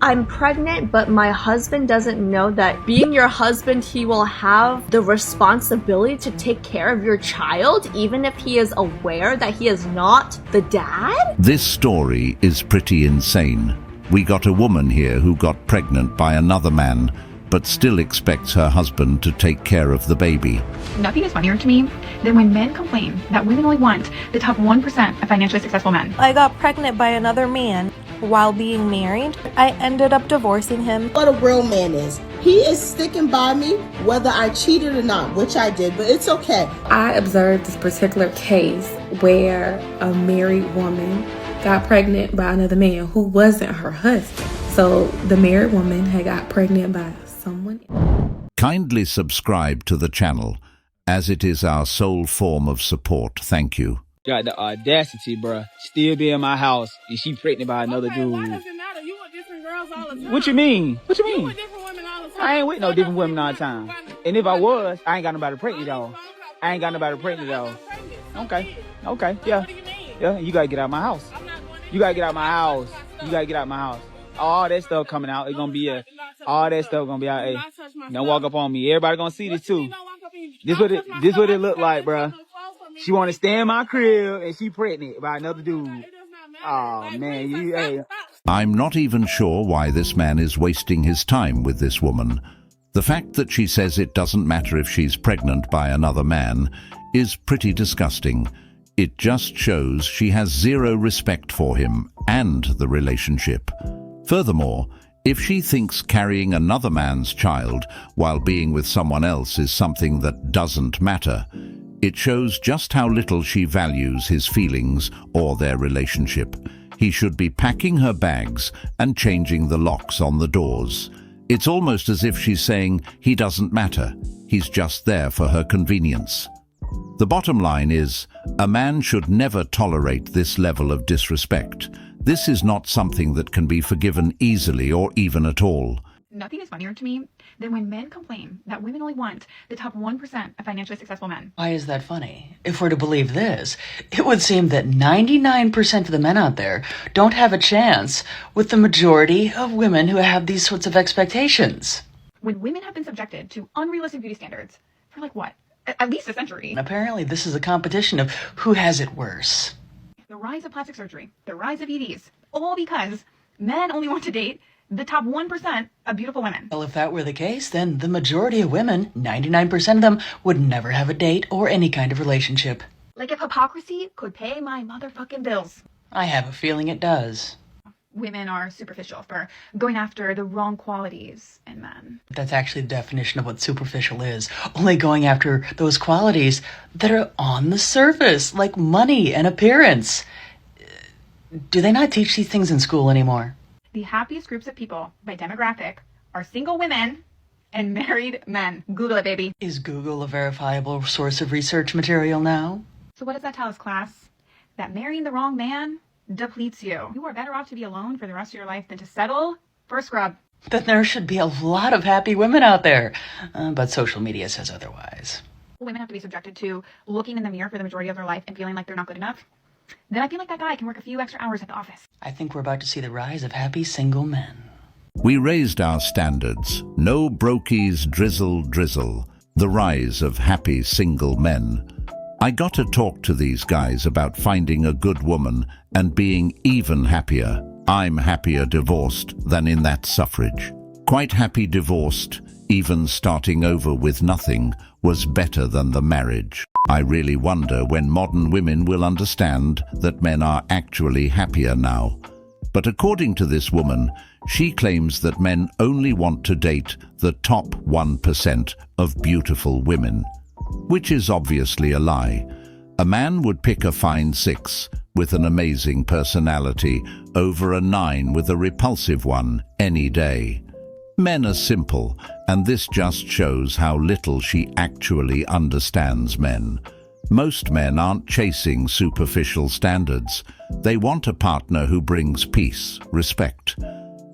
I'm pregnant, but my husband doesn't know that being your husband, he will have the responsibility to take care of your child, even if he is aware that he is not the dad? This story is pretty insane. We got a woman here who got pregnant by another man, but still expects her husband to take care of the baby. Nothing is funnier to me than when men complain that women only want the top 1% of financially successful men. I got pregnant by another man while being married. I ended up divorcing him. What a real man is. He is sticking by me whether I cheated or not, which I did, but it's okay. I observed this particular case where a married woman got pregnant by another man who wasn't her husband. So the married woman had got pregnant by someone else. Kindly subscribe to the channel, as it is our sole form of support. Thank you. Got the audacity, bruh. Still be in my house and she pregnant by another dude. Why does it matter? You with different girls all the time. What you mean? What you You mean? with different women all the time. I ain't with no different women all the time. And if I was, I ain't got nobody pregnant though. I ain't got nobody pregnant though. Okay. Okay. Yeah. What do you mean? Yeah. You gotta get out of my house. I'm not going You gotta get out of my house. You gotta get out of my house. All that stuff coming out. It's gonna be all that stuff gonna be out. Hey, don't walk up on me. Everybody gonna see this too. This what it look like, bruh. She want to stay in my crib and she pregnant by another dude. Oh man, hey. I'm not even sure why this man is wasting his time with this woman. The fact that she says it doesn't matter if she's pregnant by another man is pretty disgusting. It just shows she has zero respect for him and the relationship. Furthermore, if she thinks carrying another man's child while being with someone else is something that doesn't matter, it shows just how little she values his feelings or their relationship. He should be packing her bags and changing the locks on the doors. It's almost as if she's saying he doesn't matter, he's just there for her convenience. The bottom line is, a man should never tolerate this level of disrespect. This is not something that can be forgiven easily or even at all. Nothing is funnier to me than when men complain that women only want the top 1% of financially successful men. Why is that funny? If we're to believe this, it would seem that 99% of the men out there don't have a chance with the majority of women who have these sorts of expectations. When women have been subjected to unrealistic beauty standards for like what? At least a century. And apparently this is a competition of who has it worse. The rise of plastic surgery, the rise of EDs, all because men only want to date the top 1% of beautiful women. Well, if that were the case, then the majority of women, 99% of them, would never have a date or any kind of relationship. Like if hypocrisy could pay my motherfucking bills. I have a feeling it does. Women are superficial for going after the wrong qualities in men. That's actually the definition of what superficial is. Only going after those qualities that are on the surface, like money and appearance. Do they not teach these things in school anymore? The happiest groups of people by demographic are single women and married men. Google it, baby. Is Google a verifiable source of research material now? So what does that tell us, class? That marrying the wrong man depletes you. You are better off to be alone for the rest of your life than to settle for a scrub. Then there should be a lot of happy women out there. But social media says otherwise. Women have to be subjected to looking in the mirror for the majority of their life and feeling like they're not good enough. Then I feel like that guy can work a few extra hours at the office. I think we're about to see the rise of happy single men. We raised our standards. No brokies, drizzle, drizzle. The rise of happy single men. I got to talk to these guys about finding a good woman and being even happier. I'm happier divorced than in that suffrage. Quite happy divorced, even starting over with nothing was better than the marriage. I really wonder when modern women will understand that men are actually happier now. But according to this woman, she claims that men only want to date the top 1% of beautiful women, which is obviously a lie. A man would pick a fine 6 with an amazing personality over a 9 with a repulsive one any day. Men are simple, and this just shows how little she actually understands men. Most men aren't chasing superficial standards. They want a partner who brings peace, respect.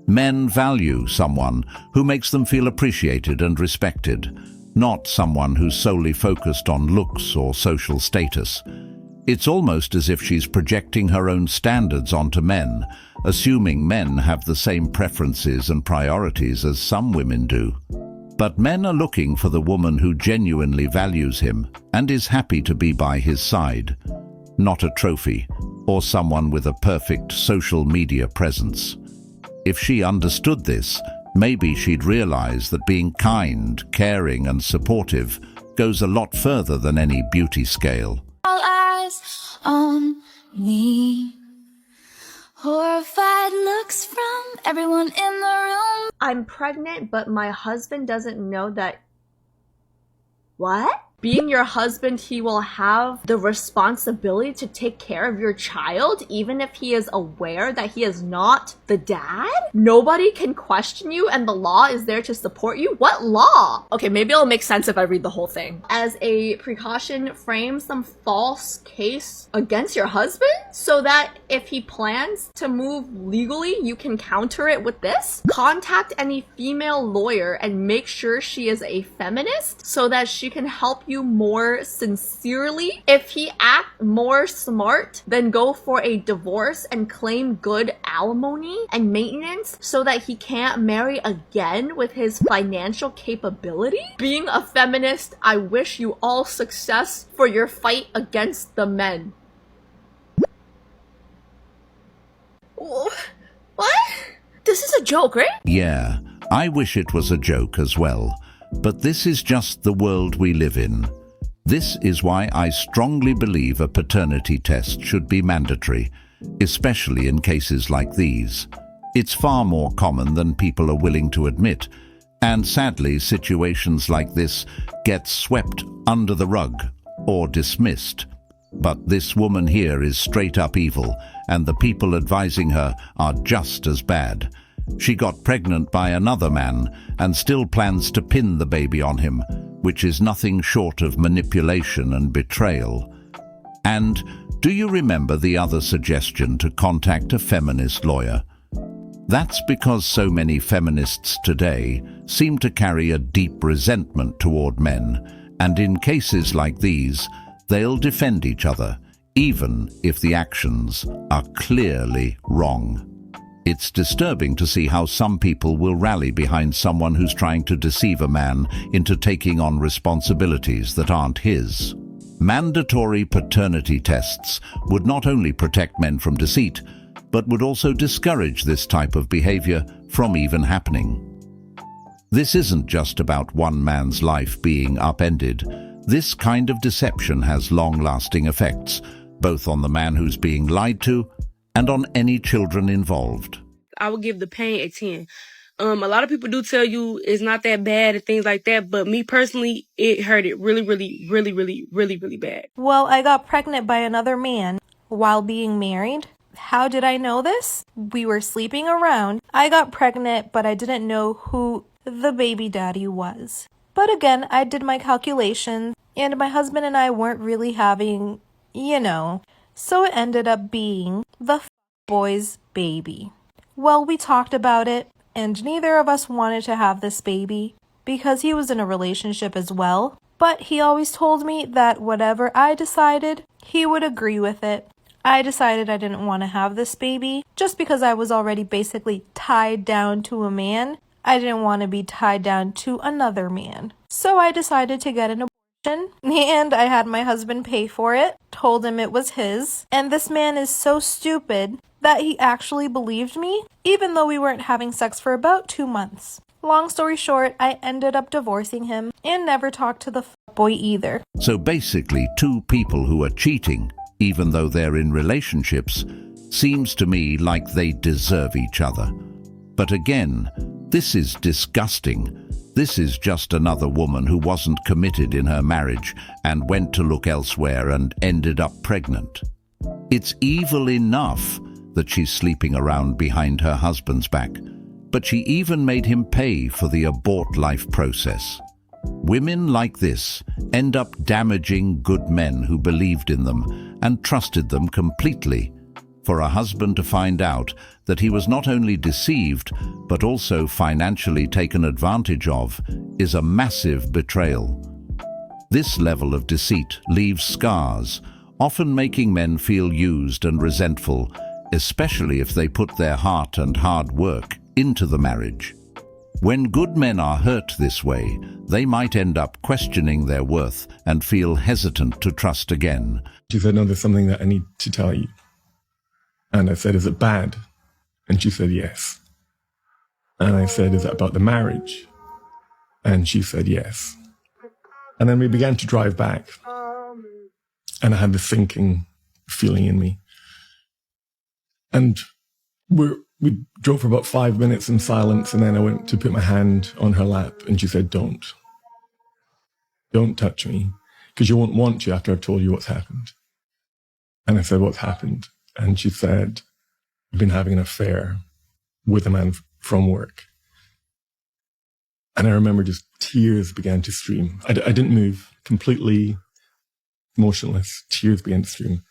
Men value someone who makes them feel appreciated and respected, not someone who's solely focused on looks or social status. It's almost as if she's projecting her own standards onto men, assuming men have the same preferences and priorities as some women do. But men are looking for the woman who genuinely values him and is happy to be by his side, not a trophy or someone with a perfect social media presence. If she understood this, maybe she'd realize that being kind, caring, and supportive goes a lot further than any beauty scale. All eyes on me. Horrified looks from everyone in the room. I'm pregnant, but my husband doesn't know that. What? Being your husband, he will have the responsibility to take care of your child, even if he is aware that he is not the dad? Nobody can question you and the law is there to support you? What law? Okay, maybe it'll make sense if I read the whole thing. As a precaution, frame some false case against your husband so that if he plans to move legally, you can counter it with this. Contact any female lawyer and make sure she is a feminist so that she can help you more sincerely. If he acts more smart, then go for a divorce and claim good alimony and maintenance so that he can't marry again with his financial capability. Being a feminist, I wish you all success for your fight against the men. What? This is a joke, right? Yeah, I wish it was a joke as well. But this is just the world we live in. This is why I strongly believe a paternity test should be mandatory, especially in cases like these. It's far more common than people are willing to admit, and sadly, situations like this get swept under the rug or dismissed. But this woman here is straight up evil, and the people advising her are just as bad. She got pregnant by another man and still plans to pin the baby on him, which is nothing short of manipulation and betrayal. And do you remember the other suggestion to contact a feminist lawyer? That's because so many feminists today seem to carry a deep resentment toward men, and in cases like these, they'll defend each other, even if the actions are clearly wrong. It's disturbing to see how some people will rally behind someone who's trying to deceive a man into taking on responsibilities that aren't his. Mandatory paternity tests would not only protect men from deceit, but would also discourage this type of behavior from even happening. This isn't just about one man's life being upended. This kind of deception has long-lasting effects, both on the man who's being lied to and on any children involved. I would give the pain a 10. A lot of people do tell you it's not that bad and things like that, but me personally, it hurt it really bad. Well, I got pregnant by another man while being married. How did I know this? We were sleeping around. I got pregnant, but I didn't know who the baby daddy was. But again, I did my calculations, and my husband and I weren't really having, so it ended up being the boy's baby. Well, we talked about it, and neither of us wanted to have this baby because he was in a relationship as well. But he always told me that whatever I decided, he would agree with it. I decided I didn't want to have this baby just because I was already basically tied down to a man. I didn't want to be tied down to another man. So I decided to get an abortion, and I had my husband pay for it, told him it was his. And this man is so stupid that he actually believed me, even though we weren't having sex for about 2 months. Long story short, I ended up divorcing him and never talked to the boy either. So basically, two people who are cheating, even though they're in relationships, seems to me like they deserve each other. But again, this is disgusting. This is just another woman who wasn't committed in her marriage and went to look elsewhere and ended up pregnant. It's evil enough that she's sleeping around behind her husband's back, but she even made him pay for the abort life process. Women like this end up damaging good men who believed in them and trusted them completely. For a husband to find out that he was not only deceived, but also financially taken advantage of, is a massive betrayal. This level of deceit leaves scars, often making men feel used and resentful, especially if they put their heart and hard work into the marriage. When good men are hurt this way, they might end up questioning their worth and feel hesitant to trust again. She said, no, there's something that I need to tell you. And I said, is it bad? And she said, yes. And I said, is it about the marriage? And she said, yes. And then we began to drive back. And I had this sinking feeling in me. And we drove for about 5 minutes in silence, and then I went to put my hand on her lap, and she said, don't touch me, because you won't want to after I've told you what's happened. And I said, what's happened? And she said, I've been having an affair with a man from work. And I remember just tears began to stream. I didn't move, completely motionless. Tears began to stream.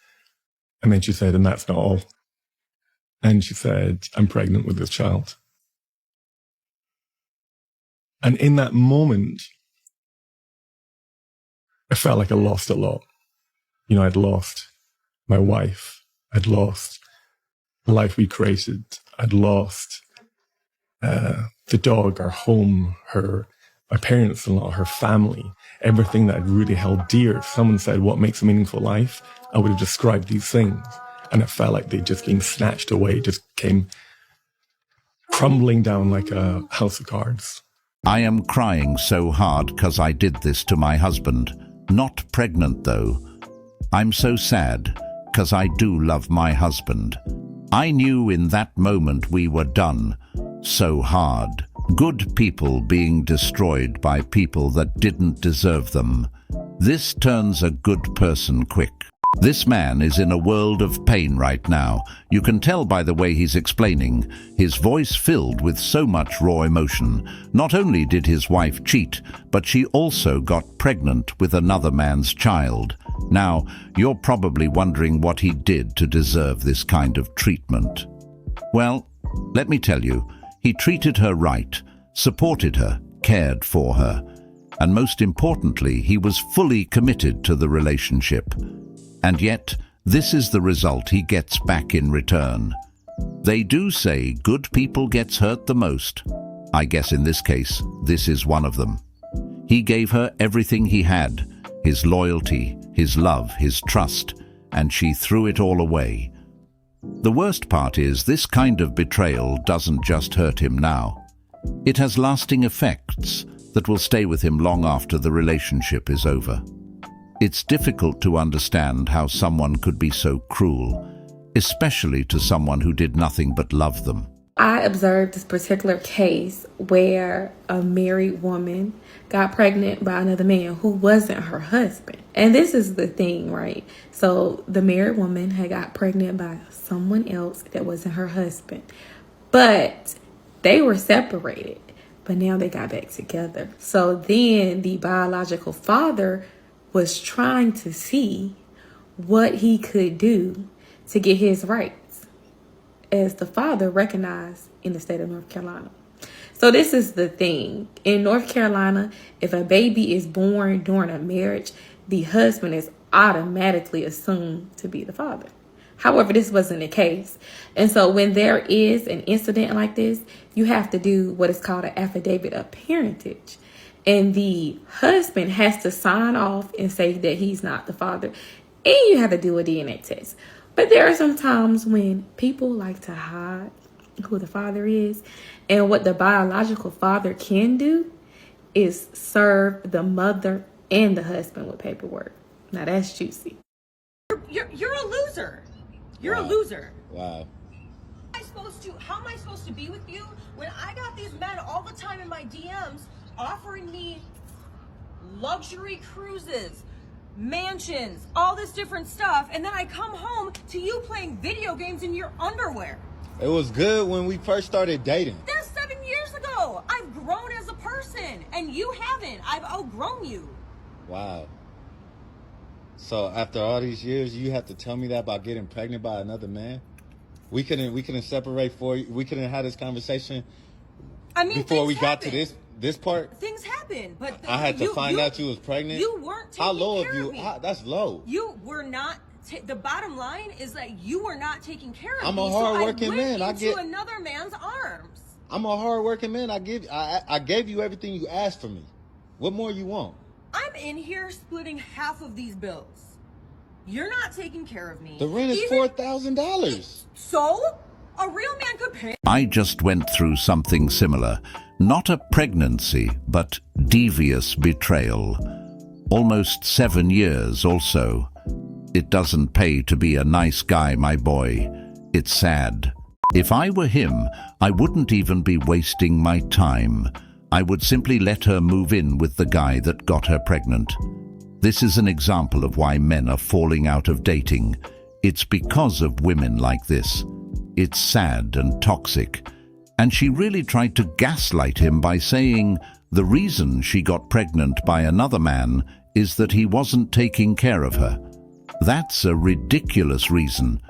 And then she said, and that's not all. And she said, I'm pregnant with this child. And in that moment, I felt like I lost a lot. You know, I'd lost my wife. I'd lost the life we created. I'd lost the dog, our home, my parents-in-law, her family, everything that I'd really held dear. If someone said, what makes a meaningful life? I would have described these things. And it felt like they'd just been snatched away, just came crumbling down like a house of cards. I am crying so hard because I did this to my husband. Not pregnant, though. I'm so sad because I do love my husband. I knew in that moment we were done. So hard. Good people being destroyed by people that didn't deserve them. This turns a good person quick. This man is in a world of pain right now. You can tell by the way he's explaining. His voice filled with so much raw emotion. Not only did his wife cheat, but she also got pregnant with another man's child. Now, you're probably wondering what he did to deserve this kind of treatment. Well, let me tell you, he treated her right, supported her, cared for her, and most importantly, he was fully committed to the relationship. And yet, this is the result he gets back in return. They do say good people gets hurt the most. I guess in this case, this is one of them. He gave her everything he had, his loyalty, his love, his trust, and she threw it all away. The worst part is this kind of betrayal doesn't just hurt him now. It has lasting effects that will stay with him long after the relationship is over. It's difficult to understand how someone could be so cruel, especially to someone who did nothing but love them. I observed this particular case where a married woman got pregnant by another man who wasn't her husband. And this is the thing, right? So the married woman had got pregnant by someone else that wasn't her husband. But they were separated, but now they got back together. So then the biological father was trying to see what he could do to get his rights as the father recognized in the state of North Carolina. So this is the thing. In North Carolina, if a baby is born during a marriage, the husband is automatically assumed to be the father. However, this wasn't the case. And so when there is an incident like this, you have to do what is called an affidavit of parentage. And the husband has to sign off and say that he's not the father. And you have to do a DNA test. But there are some times when people like to hide who the father is. And what the biological father can do is serve the mother and the husband with paperwork. Now that's juicy. You're a loser. You're a loser. Wow. How am I supposed to be with you when I got these men all the time in my DMs offering me luxury cruises, mansions, all this different stuff, and then I come home to you playing video games in your underwear? It was good when we first started dating. That's 7 years ago. I've grown as a person, and you haven't. I've outgrown you. Wow. So after all these years, you have to tell me that about getting pregnant by another man? We couldn't separate we couldn't have had this conversation before we got to this part? Things happen, but I had to find out you was pregnant? You weren't taking How low care of you? of me. That's low. You were not the bottom line is that you were not taking care of me. I'm a hard-working man. I get into another man's arms. I'm a hard-working man. I gave you everything you asked for me. What more you want? I'm in here splitting half of these bills. You're not taking care of me. The rent is $4,000. So? A real man could pay. I just went through something similar. Not a pregnancy, but devious betrayal. Almost 7 years or so. It doesn't pay to be a nice guy, my boy. It's sad. If I were him, I wouldn't even be wasting my time. I would simply let her move in with the guy that got her pregnant. This is an example of why men are falling out of dating. It's because of women like this. It's sad and toxic. And she really tried to gaslight him by saying the reason she got pregnant by another man is that he wasn't taking care of her. That's a ridiculous reason.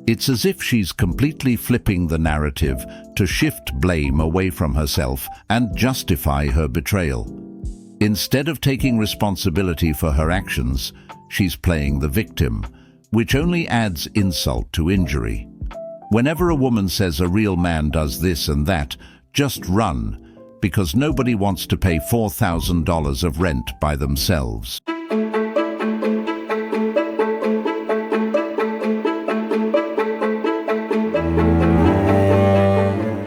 It's as if she's completely flipping the narrative to shift blame away from herself and justify her betrayal. Instead of taking responsibility for her actions, she's playing the victim, which only adds insult to injury. Whenever a woman says a real man does this and that, just run, because nobody wants to pay $4,000 of rent by themselves.